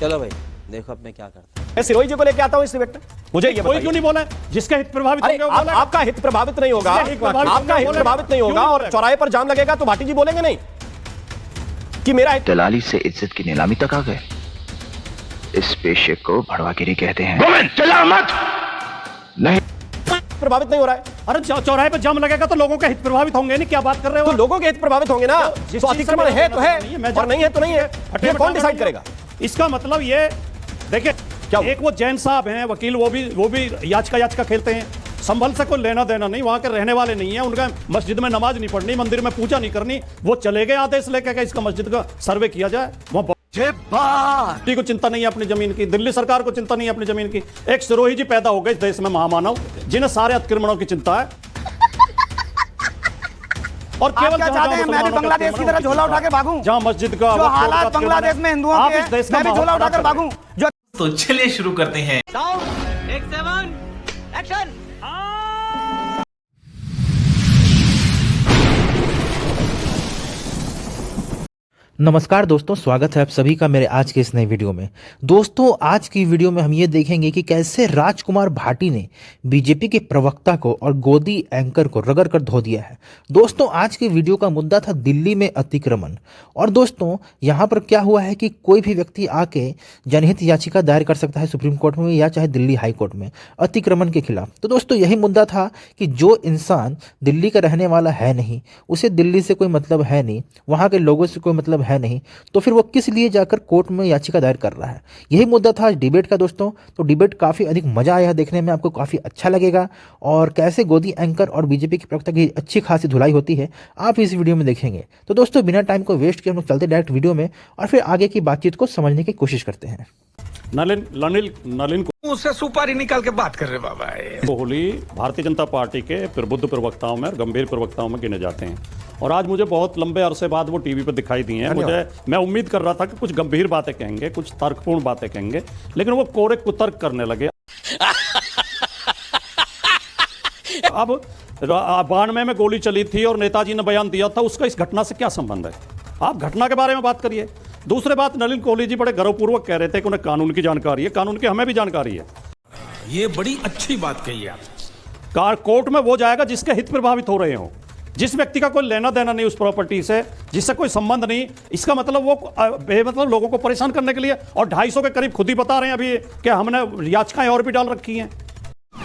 चलो भाई देखो अब मैं क्या करता हूं। मैं सिरोही जी को लेके आता हूं इस डिबेट में। मुझे ये कोई क्यों नहीं बोला जिसका हित प्रभावित होगा? आपका हित प्रभावित नहीं होगा, आपका हित प्रभावित नहीं होगा और चौराहे पर जाम लगेगा तो भाटी जी बोलेंगे नहीं कि मेरा हित। दलाली से इज्जत की नीलामी तक आ गए। इस पेशे को भड़वागिरी कहते हैं। गोविंद चला मत। नहीं प्रभावित नहीं हो रहा है। अरे चौराहे पर जाम लगेगा तो लोगों के हित प्रभावित होंगे नहीं, क्या बात कर रहे हो? तो लोगों के हित प्रभावित होंगे ना, तो अतिक्रमण है तो है और नहीं है तो नहीं है, ये कौन डिसाइड करेगा? इसका मतलब ये देखिए, एक वो जैन साहब हैं वकील, वो भी याचिका खेलते हैं। संभल से कोई लेना देना नहीं, वहां के रहने वाले नहीं है, उनका मस्जिद में नमाज नहीं पढ़नी, मंदिर में पूजा नहीं करनी, वो चले गए आदेश लेकर इसका मस्जिद का सर्वे किया जाए। वहां को चिंता नहीं है अपनी जमीन की, दिल्ली सरकार को चिंता नहीं है अपनी जमीन की। एक सिरोही जी पैदा हो गए इस देश में, महामानव, जिन्हें सारे अतिक्रमणों की चिंता है। और केवल क्या चाहते हैं, मैं भी बांग्लादेश की तरह झोला उठा के भागूं, जहां मस्जिद का जो हालात बांग्लादेश में हिंदुओं के हैं, मैं भी झोला उठाकर भागूं। तो चलिए शुरू करते हैं। एक 7 एक्शन। नमस्कार दोस्तों, स्वागत है आप सभी का मेरे आज के इस नए वीडियो में। दोस्तों आज की वीडियो में हम ये देखेंगे कि कैसे राजकुमार भाटी ने बीजेपी के प्रवक्ता को और गोदी एंकर को रगड़ कर धो दिया है। दोस्तों आज की वीडियो का मुद्दा था दिल्ली में अतिक्रमण। और दोस्तों यहाँ पर क्या हुआ है कि कोई भी व्यक्ति आके जनहित याचिका दायर कर सकता है सुप्रीम कोर्ट में या चाहे दिल्ली हाई कोर्ट में अतिक्रमण के खिलाफ। तो दोस्तों यही मुद्दा था कि जो इंसान दिल्ली का रहने वाला है नहीं, उसे दिल्ली से कोई मतलब है नहीं, वहाँ के लोगों से कोई मतलब है नहीं, तो फिर वो किस लिए जाकर कोर्ट में याचिका दायर कर रहा है। यही मुद्दा था आज डिबेट का दोस्तों। तो डिबेट काफ़ी अधिक मजा आया देखने में, आपको काफ़ी अच्छा लगेगा। और कैसे गोदी एंकर और बीजेपी के प्रवक्ता की अच्छी खासी धुलाई होती है आप इस वीडियो में देखेंगे। तो दोस्तों बिना टाइम को वेस्ट किए हम लोग चलते डायरेक्ट वीडियो में और फिर आगे की बातचीत को समझने की कोशिश करते हैं। नलिन उससे सुपारी निकाल के बात कर रहे बाबा। कोहली भारतीय जनता पार्टी के प्रबुद्ध प्रवक्ताओं में, गंभीर प्रवक्ताओं में गिने जाते हैं। और आज मुझे बहुत लंबे अरसे बाद वो टीवी पर दिखाई दी हैं। मैं उम्मीद कर रहा था कि कुछ गंभीर बातें कहेंगे, कुछ तर्कपूर्ण बातें कहेंगे, लेकिन वो कोरे कुतर्क करने लगे। अब 92 में गोली चली थी और नेताजी ने बयान दिया था, उसका इस घटना से क्या संबंध है? आप घटना के बारे में बात करिए। दूसरी बात, नलिन कोहली जी बड़े गर्वपूर्वक कह रहे थे कि उन्हें कानून की जानकारी है। कानून की हमें भी जानकारी है। ये बड़ी अच्छी बात कही आप। कोर्ट में वो जाएगा जिसके हित प्रभावित हो रहे हो, जिस व्यक्ति का कोई लेना देना नहीं उस प्रॉपर्टी से, जिससे कोई संबंध नहीं। इसका मतलब वो बेमतलब लोगों को परेशान करने के लिए। और 250 के करीब खुद ही बता रहे हैं अभी कि हमने याचिकाएं और भी डाल रखी हैं।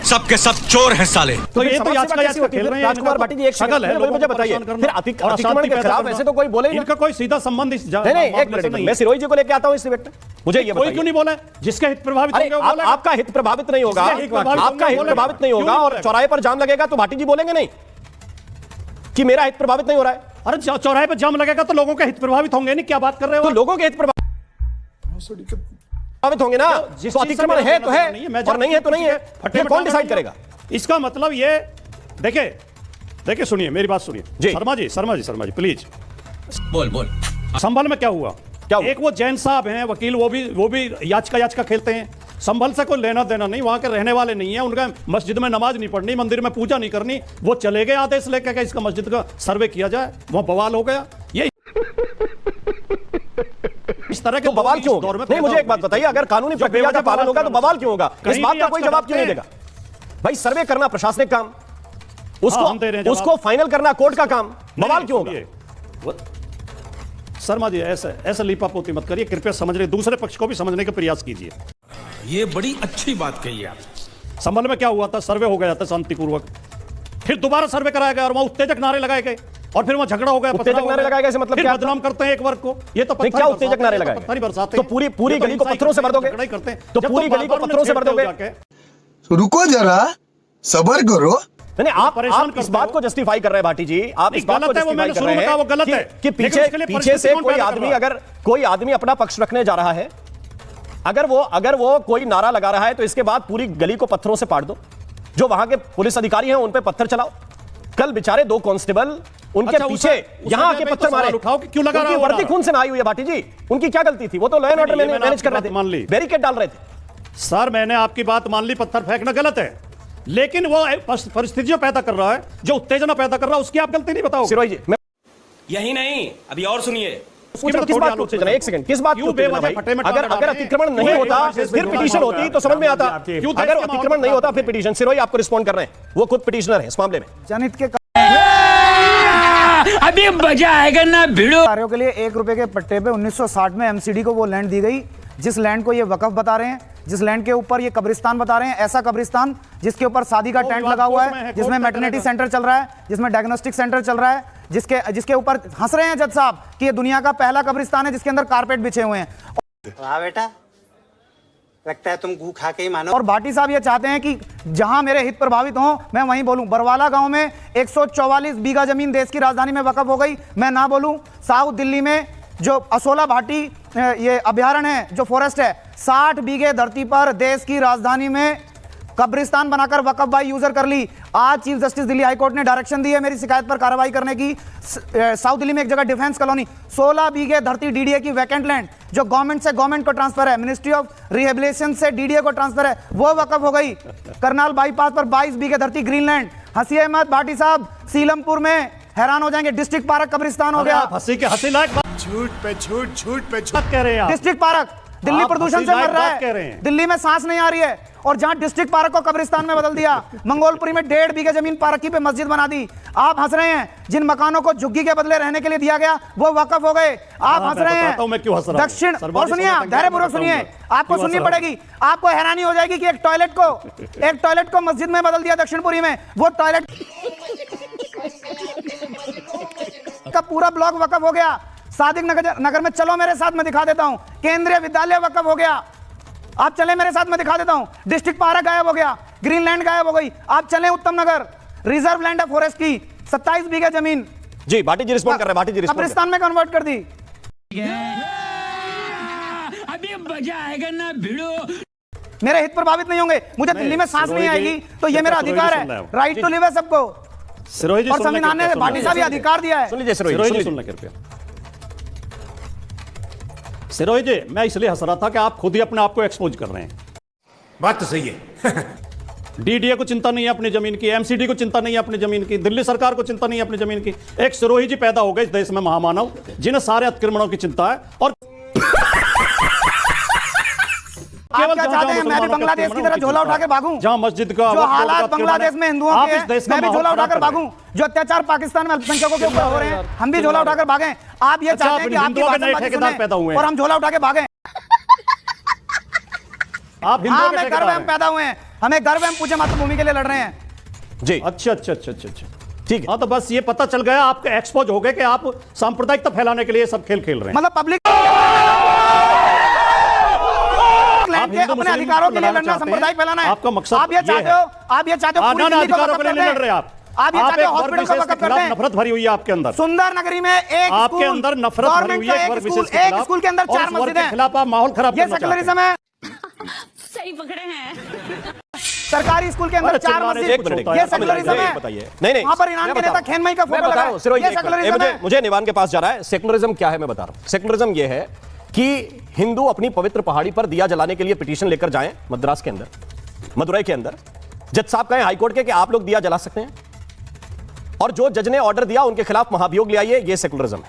सबके सब चोर हैं साले। तो ये तो याचिका खेल रहे हैं। राजकुमार भाटी जी एक शगल है, मुझे बताइए फिर अतिक्रमण के खिलाफ ऐसे तो कोई बोले नहीं, इनका कोई सीधा संबंध इस नहीं। एक मिनट, मैं सिरोही जी को लेके आता हूं इस डिबेट में। मुझे ये कोई क्यों नहीं बोला जिसके हित प्रभावित होंगे? आपका हित प्रभावित नहीं होगा, आपका हित प्रभावित नहीं होगा और चौराहे पर जाम लगेगा तो भाटी जी बोलेंगे नहीं कि मेरा हित प्रभावित नहीं हो रहा है। अरे चौराहे पर जाम लगेगा तो लोगों के हित प्रभावित होंगे नहीं, क्या बात कर रहे हो? तो लोगों के हित प्रभावित होंगे ना, तो अतिक्रमण है तो है और नहीं है तो नहीं है, ये कौन डिसाइड करेगा? इसका मतलब ये देखिए सुनिए मेरी बात सुनिए। शर्मा जी प्लीज बोल। संभल में क्या हुआ? एक वो जैन साहब हैं वकील, वो भी याचिका खेलते हैं। संभल से कोई लेना देना नहीं, वहां के रहने वाले नहीं है, उनका मस्जिद में नमाज नहीं पढ़नी, मंदिर में पूजा नहीं करनी, वो चले गए आदेश लेकर इसका मस्जिद का सर्वे किया जाए। वहां बवाल हो गया। ये इस तरह के बवाल क्यों दौर में? नहीं, मुझे एक बात बताइए, अगर कानूनी प्रक्रिया का पालन होगा तो बवाल क्यों होगा? इस बात का कोई जवाब क्यों नहीं देगा? भाई सर्वे करना प्रशासनिक काम, उसको फाइनल करना कोर्ट का काम, बवाल क्यों होगा? शर्मा जी ऐसा लीपापोती मत करिए, कृपया समझने, दूसरे पक्ष को भी समझने का प्रयास कीजिए। ये बड़ी अच्छी बात कही आप। संभल में क्या हुआ था? सर्वे हो गया था शांतिपूर्वक, फिर दोबारा सर्वे कराया गया और वहां उत्तेजक नारे लगाए गए और फिर वहां झगड़ा हो गया। उत्तेजक नारे लगाए गए मतलब क्या? बदनाम करते हैं एक वर्ग को। ये तो क्या उत्तेजक नारे लगाए? पत्थर बरसाते तो पूरी गली को पत्थरों से भर दोगे? तो पूरी गली को पत्थरों से भर दोगे? रुको जरा, सब्र करो। नहीं, आप इस बात को जस्टिफाई कर रहे हैं भाटी जी, आप इस बात को जस्टिफाई कर रहे हैं कि पीछे से कोई आदमी अपना पक्ष रखने जा रहा है, अगर वो कोई नारा लगा रहा है तो इसके बाद पूरी गली को पत्थरों से पाट दो। जो वहां के पुलिस अधिकारी हैं उन पे पत्थर चलाओ। कल बेचारे 2 कांस्टेबल उनके पीछे यहां आके पत्थर मारे, क्यों लगा रहा है? वर्दी खून से नहाई हुई है भाटी जी, उनकी क्या गलती थी? वो तो लॉ एंड ऑर्डर मैनेज कर रहे थे, बैरिकेड डाल रहे थे। सर मैंने आपकी बात मान ली, पत्थर फेंकना गलत है, लेकिन वो परिस्थितियां पैदा कर रहा है, जो उत्तेजना पैदा कर रहा है, उसकी आप गलती नहीं बताओ। सिरोही जी यही नहीं, अभी और सुनिए। किस बात को एक सेकंड, किस बात को अगर अतिक्रमण नहीं होता फिर पिटीशन होती तो समझ में आता। अगर अतिक्रमण नहीं होता फिर पिटीशन। सिरोही आपको रिस्पॉन्ड कर रहे हैं, वो खुद पिटीशनर है इस मामले में। जनहित के अभी मजा आएगा ना भिड़ो। कार्यों के लिए 1 रुपए के पट्टे पे 1960 में एमसीडी को वो लैंड दी गई, जिस लैंड को ये वक्फ बता रहे हैं, जिस लैंड के ऊपर ये कब्रिस्तान बता रहे हैं, ऐसा कब्रिस्तान जिसके ऊपर शादी का टेंट लगा हुआ है, जिसमें मैटरनिटी सेंटर चल रहा है, जिसमें डायग्नोस्टिक सेंटर चल रहा है, जिसके ऊपर हंस रहे हैं जज साहब कि ये दुनिया का पहला कब्रिस्तान है जिसके अंदर कारपेट बिछे हुए हैं। वाह बेटा, लगता है तुम गू खा के ही मानो। और भाटी साहब ये चाहते हैं कि जहां मेरे हित प्रभावित हों मैं वहीं बोलूं। बरवाला गांव में 144 बीघा जमीन देश की राजधानी में वक्फ हो गई, मैं ना बोलूं। साउथ दिल्ली में जो असोला भाटी ये अभ्यारण्य है, जो फॉरेस्ट है, 60 बीघे धरती पर देश की राजधानी में कब्रिस्तान बनाकर वक्फ बाई यूजर कर ली। आज chief justice Delhi high court ने डायरेक्शन दी है मेरी शिकायत पर कार्रवाई करने की। साउथ दिल्ली में एक जगह डिफेंस कॉलोनी 16 बीघे धरती डीडीए की वैकेंट लैंड जो गवर्नमेंट से गवर्नमेंट को ट्रांसफर है, मिनिस्ट्री ऑफ रिहेबिलिटेशन से डीडीए को ट्रांसफर है, वो वक्फ हो गई। करनाल बाईपास पर 22 बीघे धरती ग्रीनलैंड। हंसी मत भाटी साहब, सीलमपुर में हैरान हो जाएंगे, डिस्ट्रिक्ट पार्क कब्रिस्तान हो गया। हंसी के हंसी लायक झूठ पे झूठ, झूठ पे झूठ कह रहे हैं। डिस्ट्रिक्ट पार्क दिल्ली प्रदूषण से मर रहा है, दिल्ली में सांस नहीं आ रही है, और जहां डिस्ट्रिक्ट पार्क को कब्रिस्तान में बदल दिया। मंगोलपुरी में 1.5 बीघे जमीन पार्की पे मस्जिद बना दी। आप हंस रहे हैं, जिन मकानों को झुग्गी के बदले रहने के लिए दिया गया वो वक्फ हो गए। आप हंस रहे हैं। दक्षिण, और सुनिए, धैर्यपूर्वक सुनिए, आपको सुननी पड़ेगी, आपको हैरानी हो जाएगी कि एक टॉयलेट को मस्जिद में बदल दिया दक्षिणपुरी में। वो टॉयलेट का पूरा ब्लॉक वक्फ हो गया। सादिक नगर में चलो मेरे साथ, मैं दिखा देता हूं, केंद्रीय विद्यालय वक्फ हो गया। आप चले मेरे साथ, मैं दिखा देता हूं। डिस्ट्रिक्ट पार्क गायब हो गया, ग्रीनलैंड गायब हो गई। आप चले उत्तम नगर, रिजर्व लैंड है फॉरेस्ट की, 27 बीघा जमीन। जी भाटी जी रिस्पॉन्ड कर रहे हैं, भाटी जी रिस्पॉन्ड कब्रिस्तान में कन्वर्ट कर दी। अभी मजा आएगा ना भिड़ो। मेरे हित प्रभावित नहीं होंगे, मुझे दिल्ली में सांस नहीं आएगी तो ये मेरा अधिकार है। राइट टू लिव है सबको, और संविधान ने भाटी साहब ये अधिकार दिया है। सुन लीजिए सिरोही जी, सुनना कृपया। सिरोही जी, मैं इसलिए हंस रहा था कि आप खुद ही अपने आप को एक्सपोज कर रहे हैं। बात तो सही है। डीडीए को चिंता नहीं है अपनी जमीन की, एमसीडी को चिंता नहीं है अपनी जमीन की, दिल्ली सरकार को चिंता नहीं है अपनी जमीन की। एक सिरोही जी पैदा हो गए इस देश में, महामानव, जिन्हें सारे अतिक्रमणों की चिंता है। और आप क्या चाहते हैं, मैं भी बांग्लादेश की तरह झोला उठा के भागूं? जहां मस्जिद का जो हालात बांग्लादेश में हिंदुओं के हैं, मैं भी झोला उठाकर भागूं। जो अत्याचार पाकिस्तान में अल्पसंख्यकों के ऊपर हो रहे हैं, हम भी झोला उठाकर भागें। आप ये चाहते हैं कि आपकी भाषण पैदा हुए और हम झोला उठा के भागें? आप हाँ, हमें गर्व है, हम पैदा हुए हैं, हमें गर्व है, हम पूज्य मातृभूमि के लिए लड़ रहे हैं। जी अच्छा, ठीक है। हाँ, तो बस ये पता चल गया, आपके एक्सपोज हो गए कि आप सांप्रदायिकता फैलाने के लिए सब खेल खेल रहे हैं। मतलब पब्लिक अपने अधिकारों के लिए लड़ना, सांप्रदायिक फैलाना है आपका मकसद। आप ये चाहते हो अधिकारों के लिए नहीं लड़ रहे आप चाहते हो हॉस्पिटल को वक़्फ़ कर दें। नफरत भरी हुई है आपके अंदर। सुंदर नगरी में एक आपके अंदर नफरत भरी हुई है एक स्कूल के अंदर 4 मस्जिदें हैं। खिलाफ आप माहौल खराब ये सेकुलरिज्म है। सही पकड़े हैं। सरकारी स्कूल के अंदर 4 मस्जिद, ये सेकुलरिज्म है। नहीं, वहां पर ईरान के नेता खेनमई का फोटो लगा है, ये सेकुलरिज्म है। मुझे निवान के पास जा रहा है। सेकुलरिज्म क्या है मैं बता रहा हूं। सेकुलरिज्म ये है कि हिंदू अपनी पवित्र पहाड़ी पर दिया जलाने के लिए पिटीशन लेकर जाएं मद्रास के अंदर, मदुरई के अंदर। जज साहब कहें हाईकोर्ट के कि आप लोग दिया जला सकते हैं, और जो जज ने ऑर्डर दिया उनके खिलाफ महाभियोग ले आइए। ये सेकुलरिज्म है।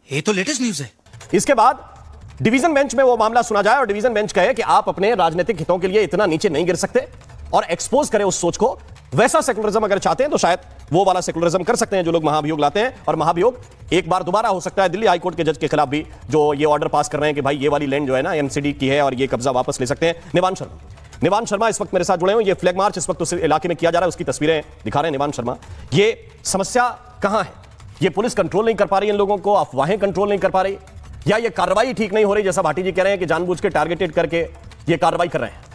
ये तो लेटेस्ट न्यूज़ है। इसके बाद डिवीजन बेंच में वो मामला सुना जाए और डिवीजन बेंच कहे कि आप अपने राजनीतिक हितों के लिए इतना नीचे नहीं गिर सकते, और एक्सपोज करे उस सोच को। वैसा सेकुलरिज्म अगर चाहते हैं तो शायद वो वाला सेकुलरिज्म कर सकते हैं जो लोग महाभियोग लाते हैं। और महाभियोग एक बार दोबारा हो सकता है दिल्ली हाईकोर्ट के जज के खिलाफ भी, जो ये ऑर्डर पास कर रहे हैं कि भाई ये वाली लैंड जो है ना एमसीडी की है और ये कब्जा वापस ले सकते हैं। निवान शर्मा इस वक्त मेरे साथ जुड़े हुए। ये फ्लैग मार्च इस वक्त उस इलाके में किया जा रहा है, उसकी तस्वीरें दिखा रहे हैं निवान शर्मा। ये समस्या कहां है? ये पुलिस कंट्रोल नहीं कर पा रही इन लोगों को, अफवाहें कंट्रोल नहीं कर पा रही, या ये कार्रवाई ठीक नहीं हो रही, जैसा भाटी जी कह रहे हैं कि जानबूझ के टारगेटेड करके ये कार्रवाई कर रहे हैं?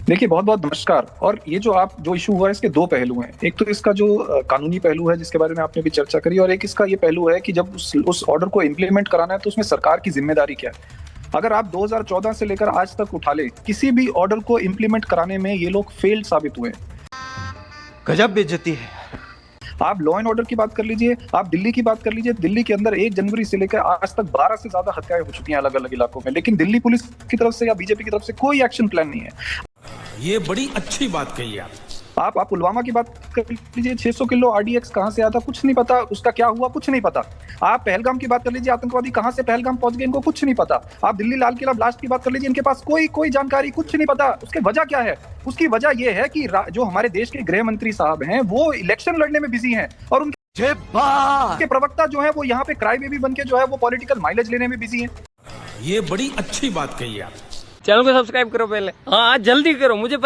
देखिए, बहुत बहुत नमस्कार। और ये जो इशू हुआ है इसके 2 पहलू हैं। एक तो इसका जो कानूनी पहलू है जिसके बारे में आपने भी चर्चा करी, और एक इसका ये पहलू है कि जब उस ऑर्डर को इम्प्लीमेंट कराना है तो उसमें सरकार की जिम्मेदारी क्या है। अगर आप 2014 से लेकर आज तक उठा ले, किसी भी ऑर्डर को इम्प्लीमेंट कराने में ये लोग फेल्ड साबित हुए। गजब बेइज्जती है। आप लॉ एंड ऑर्डर की बात कर लीजिए, आप दिल्ली की बात कर लीजिए। दिल्ली के अंदर 1 जनवरी से लेकर आज तक 12 से ज्यादा हत्याएं हो चुकी हैं अलग अलग इलाकों में, लेकिन दिल्ली पुलिस की तरफ से या बीजेपी की तरफ से कोई एक्शन प्लान नहीं है। ये बड़ी अच्छी बात कही आप। आप पुलवामा की बात कर लीजिए, 600 किलो RDX कहां से आता, कुछ नहीं पता, उसका क्या हुआ कुछ नहीं पता। आप पहलगाम की बात कर लीजिए, आतंकवादी कहां से पहलगाम पहुंच गए इनको कुछ नहीं पता। आप दिल्ली लाल किला ब्लास्ट की बात कर लीजिए, इनके पास कोई जानकारी कुछ नहीं पता। उसकी वजह क्या है? उसकी वजह यह है कि जो हमारे देश के गृह मंत्री साहब हैं वो इलेक्शन लड़ने में बिजी हैं और उनके प्रवक्ता जो है वो यहाँ पे क्राई बेबी बन के जो है वो पॉलिटिकल माइलेज लेने में बिजी हैं। ये बड़ी अच्छी बात कही आप। चैनल को सब्सक्राइब करो पहले, हाँ जल्दी करो, मुझे